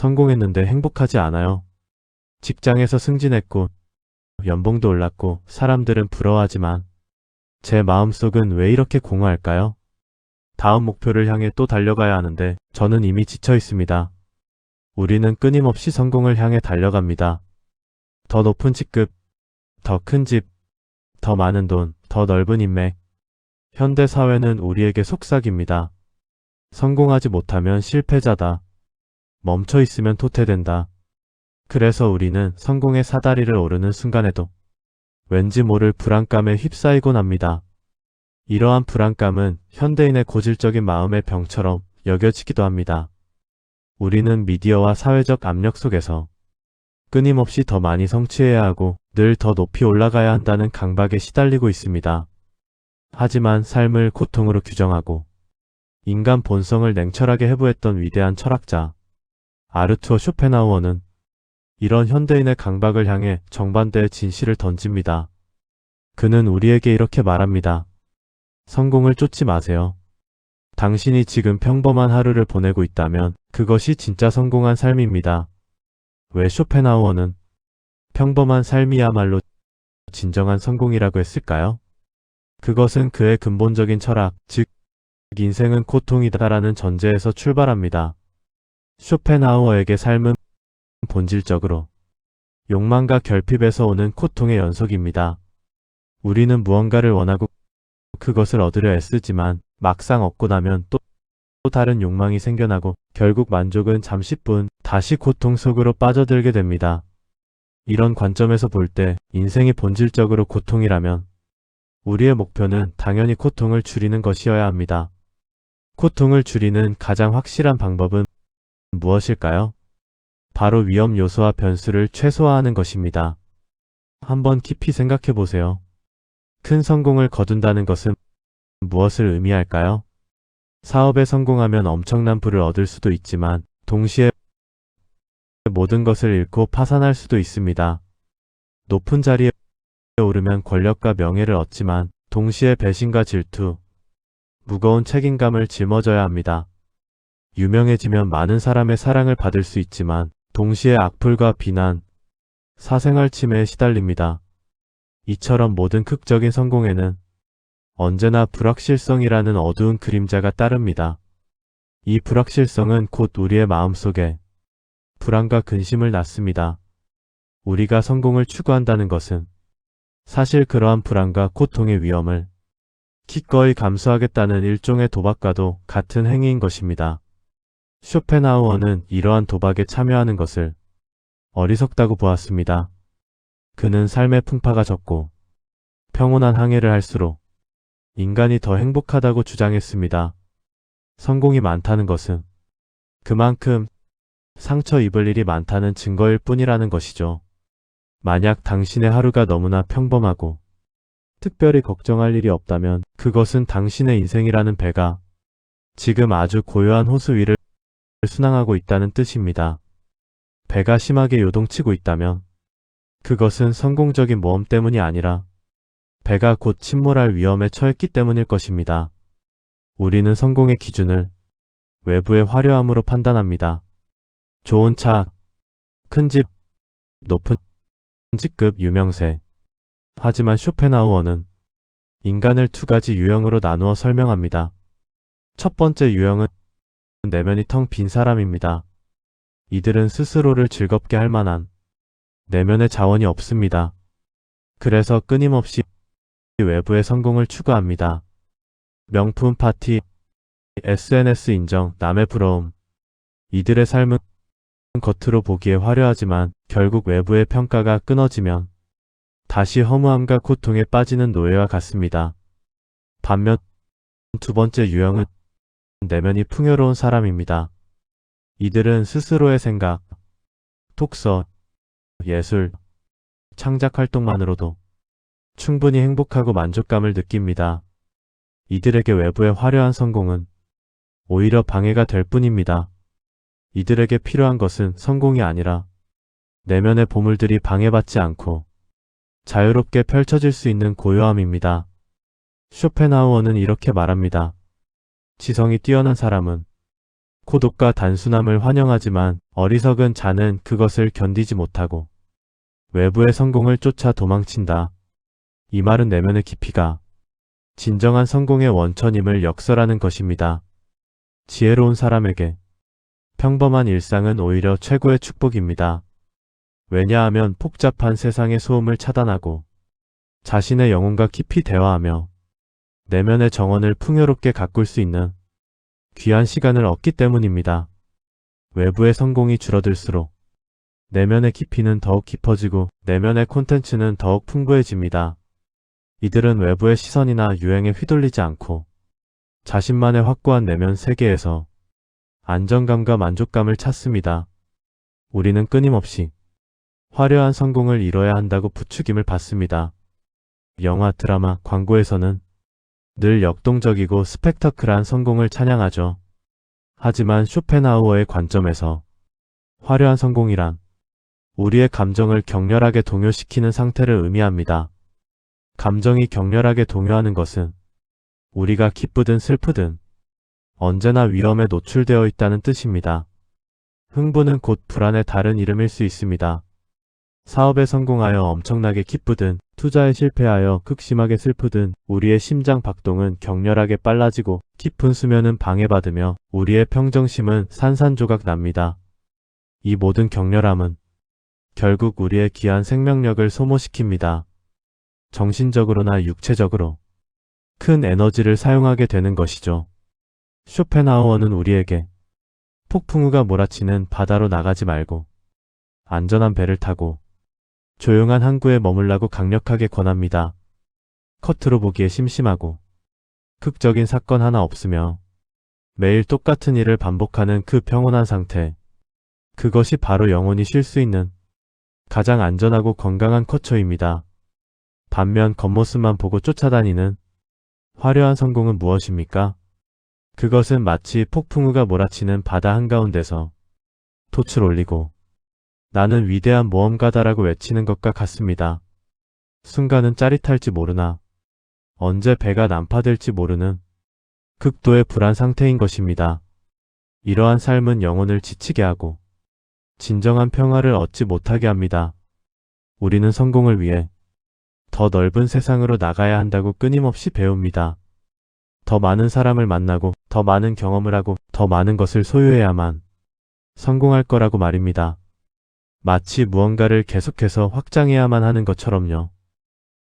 성공했는데 행복하지 않아요. 직장에서 승진했고, 연봉도 올랐고, 사람들은 부러워하지만, 제 마음속은 왜 이렇게 공허할까요? 다음 목표를 향해 또 달려가야 하는데, 저는 이미 지쳐 있습니다. 우리는 끊임없이 성공을 향해 달려갑니다. 더 높은 직급, 더 큰 집, 더 많은 돈, 더 넓은 인맥. 현대 사회는 우리에게 속삭입니다. 성공하지 못하면 실패자다. 멈춰 있으면 도태된다. 그래서 우리는 성공의 사다리를 오르는 순간에도 왠지 모를 불안감에 휩싸이곤 합니다. 이러한 불안감은 현대인의 고질적인 마음의 병처럼 여겨지기도 합니다. 우리는 미디어와 사회적 압력 속에서 끊임없이 더 많이 성취해야 하고 늘 더 높이 올라가야 한다는 강박에 시달리고 있습니다. 하지만 삶을 고통으로 규정하고 인간 본성을 냉철하게 해부했던 위대한 철학자 아르투어 쇼펜하우어는 이런 현대인의 강박을 향해 정반대의 진실을 던집니다. 그는 우리에게 이렇게 말합니다. 성공을 쫓지 마세요. 당신이 지금 평범한 하루를 보내고 있다면 그것이 진짜 성공한 삶입니다. 왜 쇼펜하우어는 평범한 삶이야말로 진정한 성공이라고 했을까요? 그것은 그의 근본적인 철학, 즉 인생은 고통이다라는 전제에서 출발합니다. 쇼펜하우어에게 삶은 본질적으로 욕망과 결핍에서 오는 고통의 연속입니다. 우리는 무언가를 원하고 그것을 얻으려 애쓰지만 막상 얻고 나면 또 다른 욕망이 생겨나고 결국 만족은 잠시뿐 다시 고통 속으로 빠져들게 됩니다. 이런 관점에서 볼 때 인생이 본질적으로 고통이라면 우리의 목표는 당연히 고통을 줄이는 것이어야 합니다. 고통을 줄이는 가장 확실한 방법은 무엇일까요? 바로 위험 요소와 변수를 최소화하는 것입니다. 한번 깊이 생각해 보세요. 큰 성공을 거둔다는 것은 무엇을 의미할까요? 사업에 성공하면 엄청난 부를 얻을 수도 있지만 동시에 모든 것을 잃고 파산할 수도 있습니다. 높은 자리에 오르면 권력과 명예를 얻지만 동시에 배신과 질투, 무거운 책임감을 짊어져야 합니다. 유명해지면 많은 사람의 사랑을 받을 수 있지만 동시에 악플과 비난, 사생활 침해에 시달립니다. 이처럼 모든 극적인 성공에는 언제나 불확실성이라는 어두운 그림자가 따릅니다. 이 불확실성은 곧 우리의 마음속에 불안과 근심을 낳습니다. 우리가 성공을 추구한다는 것은 사실 그러한 불안과 고통의 위험을 기꺼이 감수하겠다는 일종의 도박과도 같은 행위인 것입니다. 쇼펜하우어는 이러한 도박에 참여하는 것을 어리석다고 보았습니다. 그는 삶의 풍파가 적고 평온한 항해를 할수록 인간이 더 행복하다고 주장했습니다. 성공이 많다는 것은 그만큼 상처 입을 일이 많다는 증거일 뿐이라는 것이죠. 만약 당신의 하루가 너무나 평범하고 특별히 걱정할 일이 없다면 그것은 당신의 인생이라는 배가 지금 아주 고요한 호수 위를 순항하고 있다는 뜻입니다. 배가 심하게 요동치고 있다면 그것은 성공적인 모험 때문이 아니라 배가 곧 침몰할 위험에 처했기 때문일 것입니다. 우리는 성공의 기준을 외부의 화려함으로 판단합니다. 좋은 차, 큰 집, 높은 직급, 유명세. 하지만 쇼펜하우어는 인간을 두 가지 유형으로 나누어 설명합니다. 첫 번째 유형은 내면이 텅 빈 사람입니다. 이들은 스스로를 즐겁게 할 만한 내면의 자원이 없습니다. 그래서 끊임없이 외부의 성공을 추구합니다. 명품 파티, SNS 인정, 남의 부러움. 이들의 삶은 겉으로 보기에 화려하지만 결국 외부의 평가가 끊어지면 다시 허무함과 고통에 빠지는 노예와 같습니다. 반면 두 번째 유형은 내면이 풍요로운 사람입니다. 이들은 스스로의 생각, 독서, 예술, 창작 활동만으로도 충분히 행복하고 만족감을 느낍니다. 이들에게 외부의 화려한 성공은 오히려 방해가 될 뿐입니다. 이들에게 필요한 것은 성공이 아니라 내면의 보물들이 방해받지 않고 자유롭게 펼쳐질 수 있는 고요함입니다. 쇼펜하우어는 이렇게 말합니다. 지성이 뛰어난 사람은 고독과 단순함을 환영하지만 어리석은 자는 그것을 견디지 못하고 외부의 성공을 쫓아 도망친다. 이 말은 내면의 깊이가 진정한 성공의 원천임을 역설하는 것입니다. 지혜로운 사람에게 평범한 일상은 오히려 최고의 축복입니다. 왜냐하면 복잡한 세상의 소음을 차단하고 자신의 영혼과 깊이 대화하며 내면의 정원을 풍요롭게 가꿀 수 있는 귀한 시간을 얻기 때문입니다. 외부의 성공이 줄어들수록 내면의 깊이는 더욱 깊어지고 내면의 콘텐츠는 더욱 풍부해집니다. 이들은 외부의 시선이나 유행에 휘둘리지 않고 자신만의 확고한 내면 세계에서 안정감과 만족감을 찾습니다. 우리는 끊임없이 화려한 성공을 이뤄야 한다고 부추김을 받습니다. 영화, 드라마, 광고에서는 늘 역동적이고 스펙터클한 성공을 찬양하죠. 하지만 쇼펜하우어의 관점에서 화려한 성공이란 우리의 감정을 격렬하게 동요시키는 상태를 의미합니다. 감정이 격렬하게 동요하는 것은 우리가 기쁘든 슬프든 언제나 위험에 노출되어 있다는 뜻입니다. 흥분은 곧 불안의 다른 이름일 수 있습니다. 사업에 성공하여 엄청나게 기쁘든 투자에 실패하여 극심하게 슬프든 우리의 심장 박동은 격렬하게 빨라지고 깊은 수면은 방해받으며 우리의 평정심은 산산조각 납니다. 이 모든 격렬함은 결국 우리의 귀한 생명력을 소모시킵니다. 정신적으로나 육체적으로 큰 에너지를 사용하게 되는 것이죠. 쇼펜하우어는 우리에게 폭풍우가 몰아치는 바다로 나가지 말고 안전한 배를 타고 조용한 항구에 머물라고 강력하게 권합니다. 겉으로 보기에 심심하고 극적인 사건 하나 없으며 매일 똑같은 일을 반복하는 그 평온한 상태. 그것이 바로 영혼이 쉴 수 있는 가장 안전하고 건강한 거처입니다. 반면 겉모습만 보고 쫓아다니는 화려한 성공은 무엇입니까? 그것은 마치 폭풍우가 몰아치는 바다 한가운데서 돛을 올리고 나는 위대한 모험가다라고 외치는 것과 같습니다. 순간은 짜릿할지 모르나 언제 배가 난파될지 모르는 극도의 불안 상태인 것입니다. 이러한 삶은 영혼을 지치게 하고 진정한 평화를 얻지 못하게 합니다. 우리는 성공을 위해 더 넓은 세상으로 나가야 한다고 끊임없이 배웁니다. 더 많은 사람을 만나고 더 많은 경험을 하고 더 많은 것을 소유해야만 성공할 거라고 말입니다. 마치 무언가를 계속해서 확장해야만 하는 것처럼요.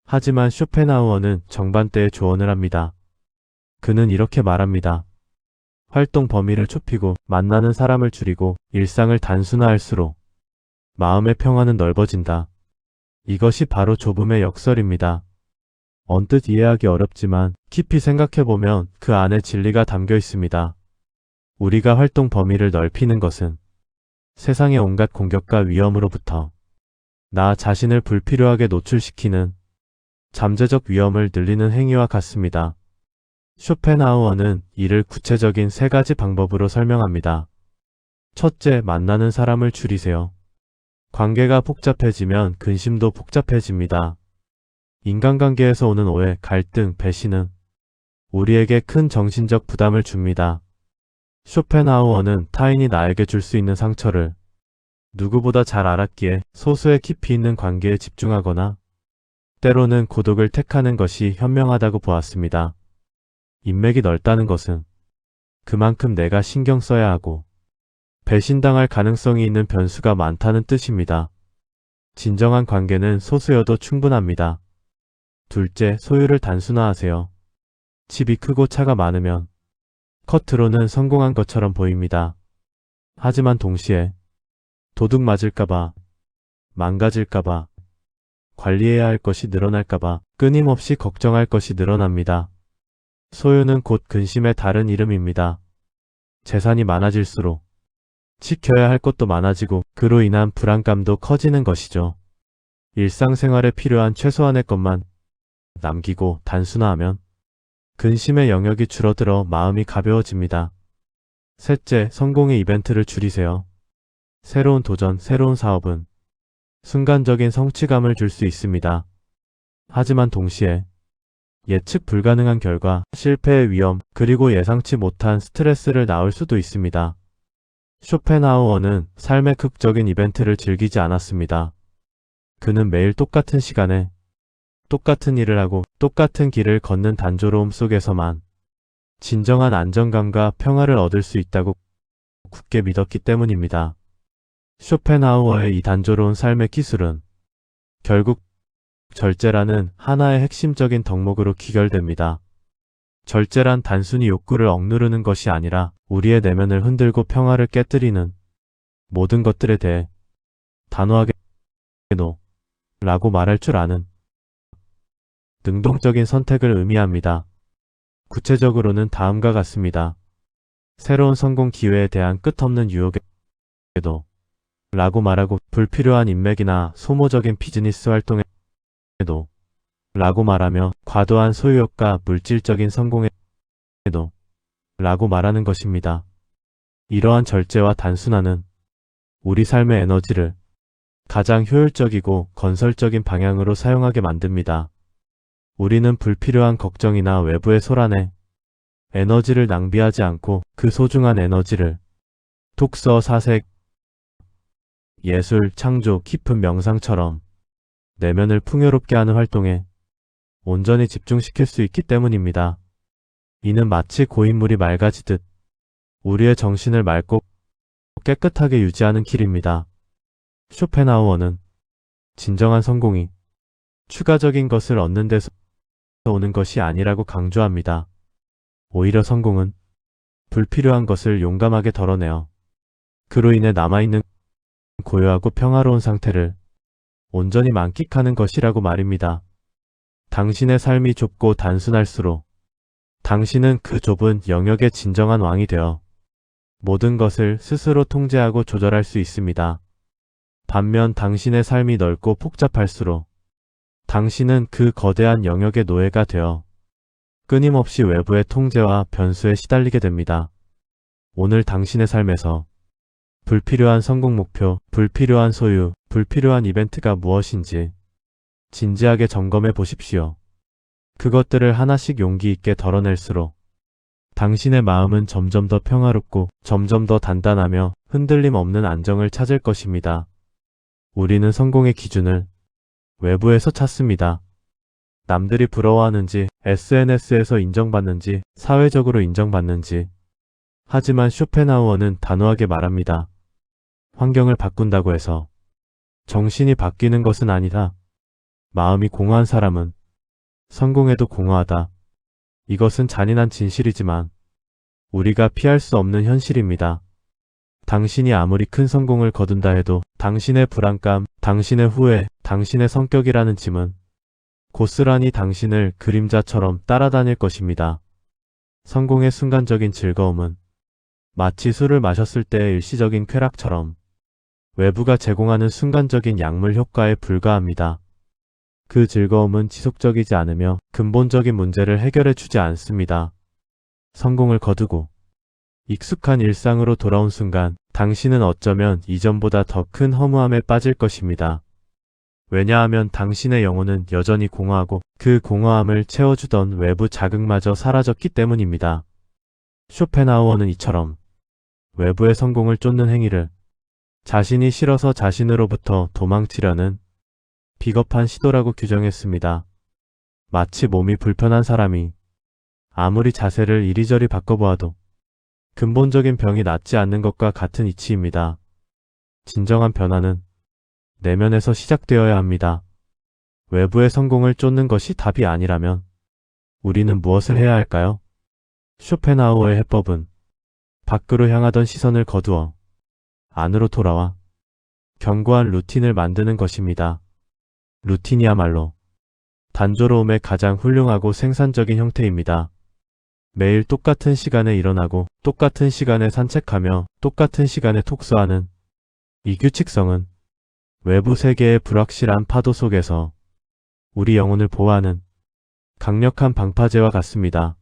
하지만 쇼펜하우어는 정반대의 조언을 합니다. 그는 이렇게 말합니다. 활동 범위를 좁히고 만나는 사람을 줄이고 일상을 단순화할수록 마음의 평화는 넓어진다. 이것이 바로 좁음의 역설입니다. 언뜻 이해하기 어렵지만 깊이 생각해보면 그 안에 진리가 담겨 있습니다. 우리가 활동 범위를 넓히는 것은 세상의 온갖 공격과 위험으로부터 나 자신을 불필요하게 노출시키는 잠재적 위험을 늘리는 행위와 같습니다. 쇼펜하우어는 이를 구체적인 3가지 방법으로 설명합니다. 첫째, 만나는 사람을 줄이세요. 관계가 복잡해지면 근심도 복잡해집니다. 인간관계에서 오는 오해, 갈등, 배신은 우리에게 큰 정신적 부담을 줍니다. 쇼펜하우어는 타인이 나에게 줄 수 있는 상처를 누구보다 잘 알았기에 소수의 깊이 있는 관계에 집중하거나 때로는 고독을 택하는 것이 현명하다고 보았습니다. 인맥이 넓다는 것은 그만큼 내가 신경 써야 하고 배신당할 가능성이 있는 변수가 많다는 뜻입니다. 진정한 관계는 소수여도 충분합니다. 둘째, 소유를 단순화하세요. 집이 크고 차가 많으면 겉으로는 성공한 것처럼 보입니다. 하지만 동시에 도둑 맞을까봐, 망가질까봐, 관리해야 할 것이 늘어날까봐 끊임없이 걱정할 것이 늘어납니다. 소유는 곧 근심의 다른 이름입니다. 재산이 많아질수록 지켜야 할 것도 많아지고 그로 인한 불안감도 커지는 것이죠. 일상생활에 필요한 최소한의 것만 남기고 단순화하면 근심의 영역이 줄어들어 마음이 가벼워집니다. 셋째, 성공의 이벤트를 줄이세요. 새로운 도전, 새로운 사업은 순간적인 성취감을 줄 수 있습니다. 하지만 동시에 예측 불가능한 결과, 실패의 위험, 그리고 예상치 못한 스트레스를 낳을 수도 있습니다. 쇼펜하우어는 삶의 극적인 이벤트를 즐기지 않았습니다. 그는 매일 똑같은 시간에 똑같은 일을 하고 똑같은 길을 걷는 단조로움 속에서만 진정한 안정감과 평화를 얻을 수 있다고 굳게 믿었기 때문입니다. 쇼펜하우어의 이 단조로운 삶의 기술은 결국 절제라는 하나의 핵심적인 덕목으로 귀결됩니다. 절제란 단순히 욕구를 억누르는 것이 아니라 우리의 내면을 흔들고 평화를 깨뜨리는 모든 것들에 대해 단호하게 NO 라고 말할 줄 아는 능동적인 선택을 의미합니다. 구체적으로는 다음과 같습니다. 새로운 성공 기회에 대한 끝없는 유혹에 NO 라고 말하고, 불필요한 인맥이나 소모적인 비즈니스 활동에 NO 라고 말하며, 과도한 소유욕과 물질적인 성공에 NO 라고 말하는 것입니다. 이러한 절제와 단순화는 우리 삶의 에너지를 가장 효율적이고 건설적인 방향으로 사용하게 만듭니다. 우리는 불필요한 걱정이나 외부의 소란에 에너지를 낭비하지 않고 그 소중한 에너지를 독서, 사색, 예술, 창조, 깊은 명상처럼 내면을 풍요롭게 하는 활동에 온전히 집중시킬 수 있기 때문입니다. 이는 마치 고인물이 맑아지듯 우리의 정신을 맑고 깨끗하게 유지하는 길입니다. 쇼펜하우어는 진정한 성공이 추가적인 것을 얻는 데서 오는 것이 아니라고 강조합니다. 오히려 성공은 불필요한 것을 용감하게 덜어내어 그로 인해 남아있는 고요하고 평화로운 상태를 온전히 만끽하는 것이라고 말입니다. 당신의 삶이 좁고 단순할수록 당신은 그 좁은 영역의 진정한 왕이 되어 모든 것을 스스로 통제하고 조절할 수 있습니다. 반면 당신의 삶이 넓고 복잡할수록 당신은 그 거대한 영역의 노예가 되어 끊임없이 외부의 통제와 변수에 시달리게 됩니다. 오늘 당신의 삶에서 불필요한 성공 목표, 불필요한 소유, 불필요한 이벤트가 무엇인지 진지하게 점검해 보십시오. 그것들을 하나씩 용기 있게 덜어낼수록 당신의 마음은 점점 더 평화롭고 점점 더 단단하며 흔들림 없는 안정을 찾을 것입니다. 우리는 성공의 기준을 외부에서 찾습니다. 남들이 부러워하는지, SNS에서 인정받는지, 사회적으로 인정받는지. 하지만 쇼펜하우어는 단호하게 말합니다. 환경을 바꾼다고 해서 정신이 바뀌는 것은 아니다. 마음이 공허한 사람은 성공해도 공허하다. 이것은 잔인한 진실이지만 우리가 피할 수 없는 현실입니다. 당신이 아무리 큰 성공을 거둔다 해도 당신의 불안감, 당신의 후회, 당신의 성격이라는 짐은 고스란히 당신을 그림자처럼 따라다닐 것입니다. 성공의 순간적인 즐거움은 마치 술을 마셨을 때의 일시적인 쾌락처럼 외부가 제공하는 순간적인 약물 효과에 불과합니다. 그 즐거움은 지속적이지 않으며 근본적인 문제를 해결해 주지 않습니다. 성공을 거두고 익숙한 일상으로 돌아온 순간 당신은 어쩌면 이전보다 더 큰 허무함에 빠질 것입니다. 왜냐하면 당신의 영혼은 여전히 공허하고 그 공허함을 채워주던 외부 자극마저 사라졌기 때문입니다. 쇼펜하우어는 이처럼 외부의 성공을 쫓는 행위를 자신이 싫어서 자신으로부터 도망치려는 비겁한 시도라고 규정했습니다. 마치 몸이 불편한 사람이 아무리 자세를 이리저리 바꿔보아도 근본적인 병이 낫지 않는 것과 같은 이치입니다. 진정한 변화는 내면에서 시작되어야 합니다. 외부의 성공을 쫓는 것이 답이 아니라면 우리는 무엇을 해야 할까요? 쇼펜하우어의 해법은 밖으로 향하던 시선을 거두어 안으로 돌아와 견고한 루틴을 만드는 것입니다. 루틴이야말로 단조로움의 가장 훌륭하고 생산적인 형태입니다. 매일 똑같은 시간에 일어나고 똑같은 시간에 산책하며 똑같은 시간에 톡소하는 이 규칙성은 외부 세계의 불확실한 파도 속에서 우리 영혼을 보호하는 강력한 방파제와 같습니다.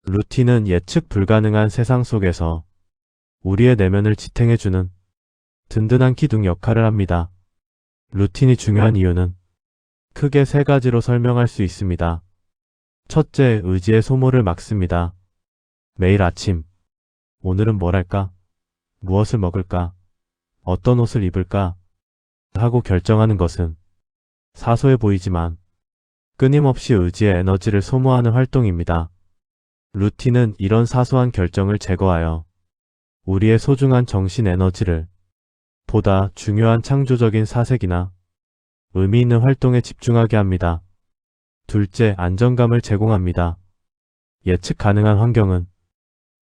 루틴은 예측 불가능한 세상 속에서 우리의 내면을 지탱해주는 든든한 기둥 역할을 합니다. 루틴이 중요한 이유는 크게 세 가지로 설명할 수 있습니다. 첫째, 의지의 소모를 막습니다. 매일 아침, 오늘은 뭘 할까? 무엇을 먹을까? 어떤 옷을 입을까? 하고 결정하는 것은 사소해 보이지만 끊임없이 의지의 에너지를 소모하는 활동입니다. 루틴은 이런 사소한 결정을 제거하여 우리의 소중한 정신 에너지를 보다 중요한 창조적인 사색이나 의미 있는 활동에 집중하게 합니다. 둘째, 안정감을 제공합니다. 예측 가능한 환경은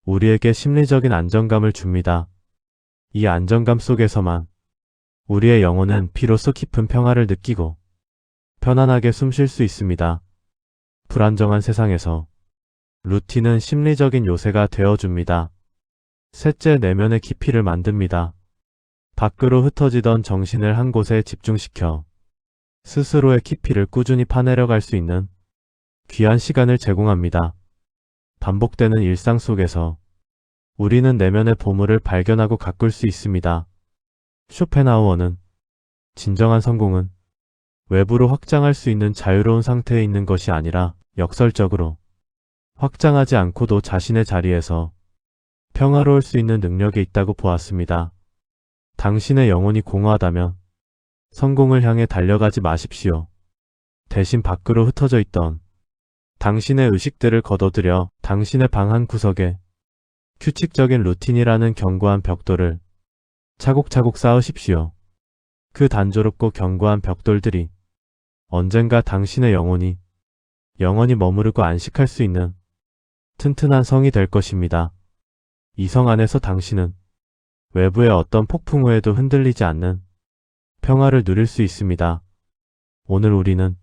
우리에게 심리적인 안정감을 줍니다. 이 안정감 속에서만 우리의 영혼은 비로소 깊은 평화를 느끼고 편안하게 숨 쉴 수 있습니다. 불안정한 세상에서 루틴은 심리적인 요새가 되어줍니다. 셋째, 내면의 깊이를 만듭니다. 밖으로 흩어지던 정신을 한 곳에 집중시켜 스스로의 깊이를 꾸준히 파내려갈 수 있는 귀한 시간을 제공합니다. 반복되는 일상 속에서 우리는 내면의 보물을 발견하고 가꿀 수 있습니다. 쇼펜하우어는 진정한 성공은 외부로 확장할 수 있는 자유로운 상태에 있는 것이 아니라 역설적으로 확장하지 않고도 자신의 자리에서 평화로울 수 있는 능력에 있다고 보았습니다. 당신의 영혼이 공허하다면 성공을 향해 달려가지 마십시오. 대신 밖으로 흩어져 있던 당신의 의식들을 걷어들여 당신의 방 한 구석에 규칙적인 루틴이라는 견고한 벽돌을 차곡차곡 쌓으십시오. 그 단조롭고 견고한 벽돌들이 언젠가 당신의 영혼이 영원히 머무르고 안식할 수 있는 튼튼한 성이 될 것입니다. 이 성 안에서 당신은 외부의 어떤 폭풍 후에도 흔들리지 않는 평화를 누릴 수 있습니다. 오늘 우리는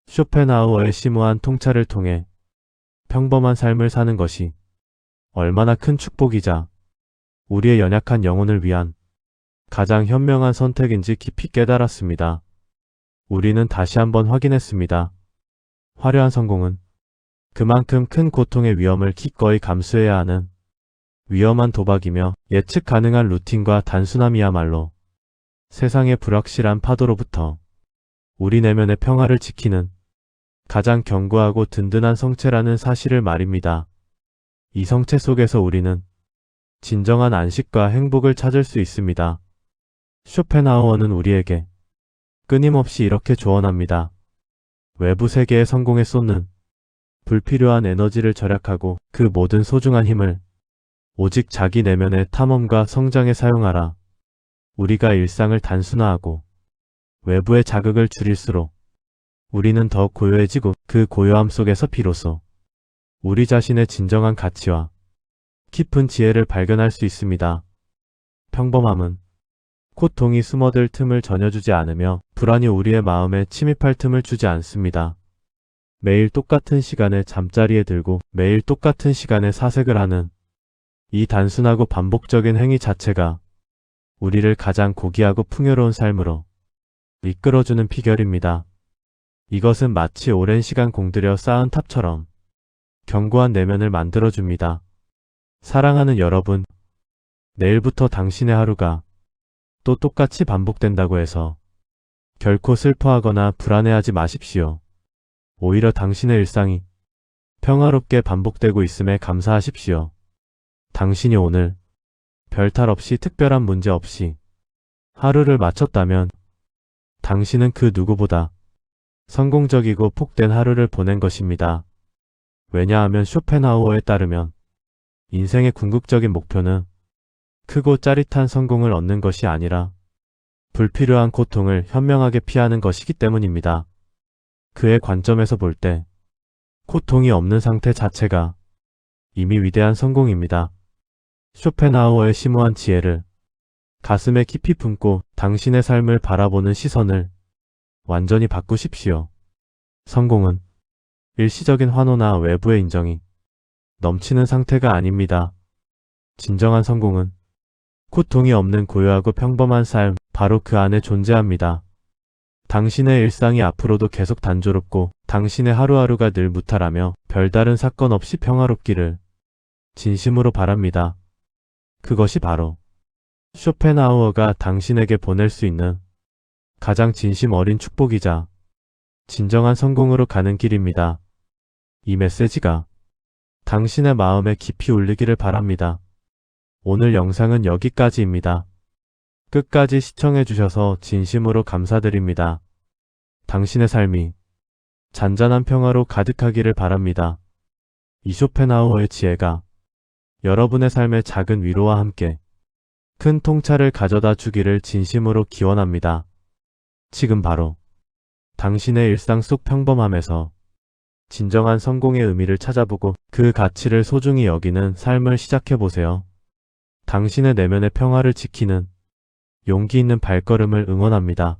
쇼펜하우어의 심오한 통찰을 통해 평범한 삶을 사는 것이 얼마나 큰 축복이자 우리의 연약한 영혼을 위한 가장 현명한 선택인지 깊이 깨달았습니다. 우리는 다시 한번 확인했습니다. 화려한 성공은 그만큼 큰 고통의 위험을 기꺼이 감수해야 하는 위험한 도박이며 예측 가능한 루틴과 단순함이야말로 세상의 불확실한 파도로부터 우리 내면의 평화를 지키는 가장 견고하고 든든한 성체라는 사실을 말입니다. 이 성체 속에서 우리는 진정한 안식과 행복을 찾을 수 있습니다. 쇼펜하우어는 우리에게 끊임없이 이렇게 조언합니다. 외부 세계의 성공에 쏟는 불필요한 에너지를 절약하고 그 모든 소중한 힘을 오직 자기 내면의 탐험과 성장에 사용하라. 우리가 일상을 단순화하고 외부의 자극을 줄일수록 우리는 더 고요해지고 그 고요함 속에서 비로소 우리 자신의 진정한 가치와 깊은 지혜를 발견할 수 있습니다. 평범함은 고통이 숨어들 틈을 전혀 주지 않으며 불안이 우리의 마음에 침입할 틈을 주지 않습니다. 매일 똑같은 시간에 잠자리에 들고 매일 똑같은 시간에 사색을 하는 이 단순하고 반복적인 행위 자체가 우리를 가장 고귀하고 풍요로운 삶으로 이끌어주는 비결입니다. 이것은 마치 오랜 시간 공들여 쌓은 탑처럼 견고한 내면을 만들어줍니다. 사랑하는 여러분, 내일부터 당신의 하루가 또 똑같이 반복된다고 해서 결코 슬퍼하거나 불안해하지 마십시오. 오히려 당신의 일상이 평화롭게 반복되고 있음에 감사하십시오. 당신이 오늘 별탈 없이 특별한 문제 없이 하루를 마쳤다면 당신은 그 누구보다 성공적이고 복된 하루를 보낸 것입니다. 왜냐하면 쇼펜하우어에 따르면 인생의 궁극적인 목표는 크고 짜릿한 성공을 얻는 것이 아니라 불필요한 고통을 현명하게 피하는 것이기 때문입니다. 그의 관점에서 볼 때 고통이 없는 상태 자체가 이미 위대한 성공입니다. 쇼펜하우어의 심오한 지혜를 가슴에 깊이 품고 당신의 삶을 바라보는 시선을 완전히 바꾸십시오. 성공은 일시적인 환호나 외부의 인정이 넘치는 상태가 아닙니다. 진정한 성공은 고통이 없는 고요하고 평범한 삶, 바로 그 안에 존재합니다. 당신의 일상이 앞으로도 계속 단조롭고 당신의 하루하루가 늘 무탈하며 별다른 사건 없이 평화롭기를 진심으로 바랍니다. 그것이 바로 쇼펜하우어가 당신에게 보낼 수 있는 가장 진심 어린 축복이자 진정한 성공으로 가는 길입니다. 이 메시지가 당신의 마음에 깊이 울리기를 바랍니다. 오늘 영상은 여기까지입니다. 끝까지 시청해주셔서 진심으로 감사드립니다. 당신의 삶이 잔잔한 평화로 가득하기를 바랍니다. 이 쇼펜하우어의 지혜가 여러분의 삶의 작은 위로와 함께 큰 통찰을 가져다 주기를 진심으로 기원합니다. 지금 바로 당신의 일상 속 평범함에서 진정한 성공의 의미를 찾아보고 그 가치를 소중히 여기는 삶을 시작해보세요. 당신의 내면의 평화를 지키는 용기 있는 발걸음을 응원합니다.